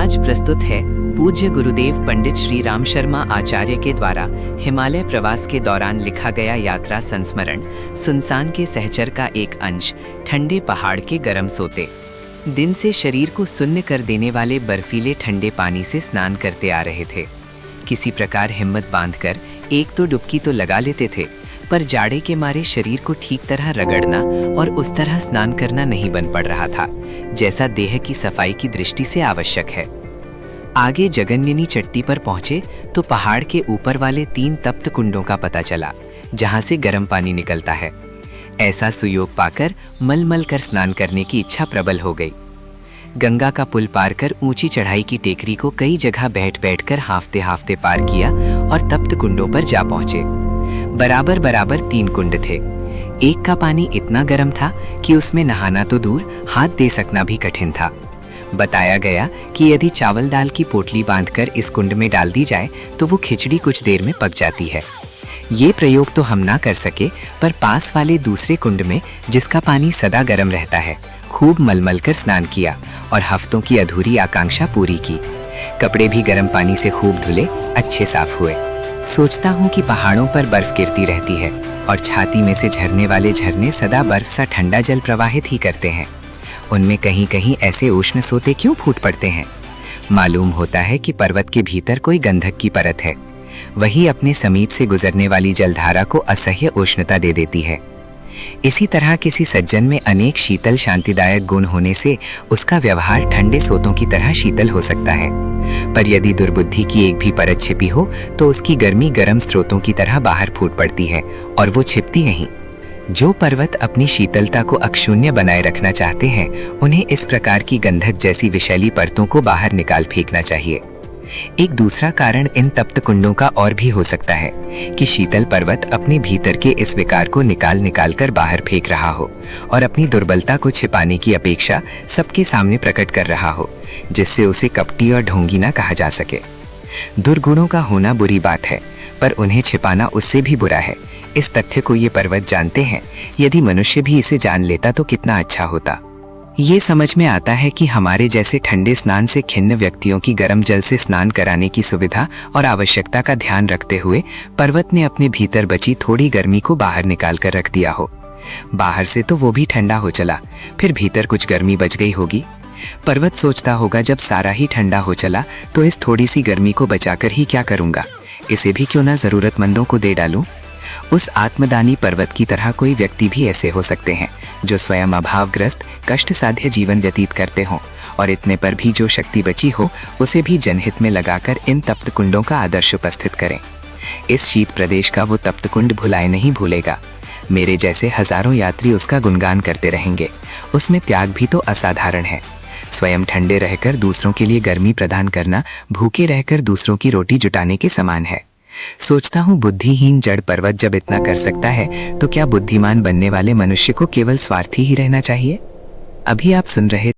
आज प्रस्तुत है पूज्य गुरुदेव पंडित श्री राम शर्मा आचार्य के द्वारा हिमालय प्रवास के दौरान लिखा गया यात्रा संस्मरण सुनसान के सहचर का एक अंश। ठंडे पहाड़ के गर्म सोते दिन से शरीर को सुन्न कर देने वाले बर्फीले ठंडे पानी से स्नान करते आ रहे थे। किसी प्रकार हिम्मत बांधकर एक तो डुबकी तो लगा लेते थे, पर जाड़े के मारे शरीर को ठीक तरह रगड़ना और उस तरह स्नान करना नहीं बन पड़ रहा था जैसा देह की सफाई की दृष्टि से आवश्यक है। आगे जगन्यनी चट्टी पर पहुंचे तो पहाड़ के ऊपर वाले 3 तप्त कुंडों का पता चला जहां से गर्म पानी निकलता है। ऐसा सुयोग पाकर मल कर स्नान करने की इच्छा प्रबल हो गई। गंगा का पुल पार कर ऊंची चढ़ाई की टेकरी को कई जगह बैठ कर हाफते हाफते पार किया और तप्त कुंडों पर जा पहुंचे। बराबर 3 कुंड थे। एक का पानी इतना गर्म था कि उसमें नहाना तो दूर, हाथ दे सकना भी कठिन था। बताया गया कि यदि चावल दाल की पोटली बांधकर इस कुंड में डाल दी जाए तो वो खिचड़ी कुछ देर में पक जाती है। ये प्रयोग तो हम ना कर सके, पर पास वाले दूसरे कुंड में जिसका पानी सदा गर्म रहता है, खूब मल कर स्नान किया और हफ्तों की अधूरी आकांक्षा पूरी की। कपड़े भी गर्म पानी से खूब धुले, अच्छे साफ हुए। सोचता हूँ कि पहाड़ों पर बर्फ गिरती रहती है और छाती में से झरने वाले झरने सदा बर्फ सा ठंडा जल प्रवाहित ही करते हैं। उनमें कहीं कहीं ऐसे उष्ण सोते क्यों फूट पड़ते हैं? मालूम होता है कि पर्वत के भीतर कोई गंधक की परत है, वही अपने समीप से गुजरने वाली जलधारा को असह्य उष्णता दे देती है। इसी तरह किसी सज्जन में अनेक शीतल शांतिदायक गुण होने से उसका व्यवहार ठंडे सोतों की तरह शीतल हो सकता है, पर यदि दुर्बुद्धि की एक भी परत छिपी हो तो उसकी गर्मी गर्म स्रोतों की तरह बाहर फूट पड़ती है और वो छिपती नहीं। जो पर्वत अपनी शीतलता को अक्षुण्य बनाए रखना चाहते हैं, उन्हें इस प्रकार की गंधक जैसी विषैली परतों को बाहर निकाल फेंकना चाहिए। एक दूसरा कारण इन तप्त कुंडों का और भी हो सकता है कि शीतल पर्वत अपने भीतर के इस विकार को निकाल कर बाहर फेंक रहा हो और अपनी दुर्बलता को छिपाने की अपेक्षा सबके सामने प्रकट कर रहा हो, जिससे उसे कपटी और ढोंगी ना कहा जा सके। दुर्गुणों का होना बुरी बात है, पर उन्हें छिपाना उससे भी बुरा है। इस तथ्य को ये पर्वत जानते हैं। यदि मनुष्य भी इसे जान लेता तो कितना अच्छा होता। ये समझ में आता है कि हमारे जैसे ठंडे स्नान से खिन्न व्यक्तियों की गर्म जल से स्नान कराने की सुविधा और आवश्यकता का ध्यान रखते हुए पर्वत ने अपने भीतर बची थोड़ी गर्मी को बाहर निकाल कर रख दिया हो। बाहर से तो वो भी ठंडा हो चला, फिर भीतर कुछ गर्मी बच गई होगी। पर्वत सोचता होगा, जब सारा ही ठंडा हो चला तो इस थोड़ी सी गर्मी को बचाकर ही क्या करूंगा, इसे भी क्यों ना जरूरतमंदों को दे डालूं। उस आत्मदानी पर्वत की तरह कोई व्यक्ति भी ऐसे हो सकते हैं जो स्वयं अभावग्रस्त कष्ट साध्य जीवन व्यतीत करते हों और इतने पर भी जो शक्ति बची हो उसे भी जनहित में लगाकर इन तप्त कुंडों का आदर्श उपस्थित करें। इस शीत प्रदेश का वो तप्त कुंड भुलाए नहीं भूलेगा। मेरे जैसे हजारों यात्री उसका गुणगान करते रहेंगे। उसमें त्याग भी तो असाधारण है। स्वयं ठंडे रहकर दूसरों के लिए गर्मी प्रदान करना भूखे रहकर दूसरों की रोटी जुटाने के समान है। सोचता हूँ, बुद्धिहीन जड़ पर्वत जब इतना कर सकता है तो क्या बुद्धिमान बनने वाले मनुष्य को केवल स्वार्थी ही रहना चाहिए? अभी आप सुन रहे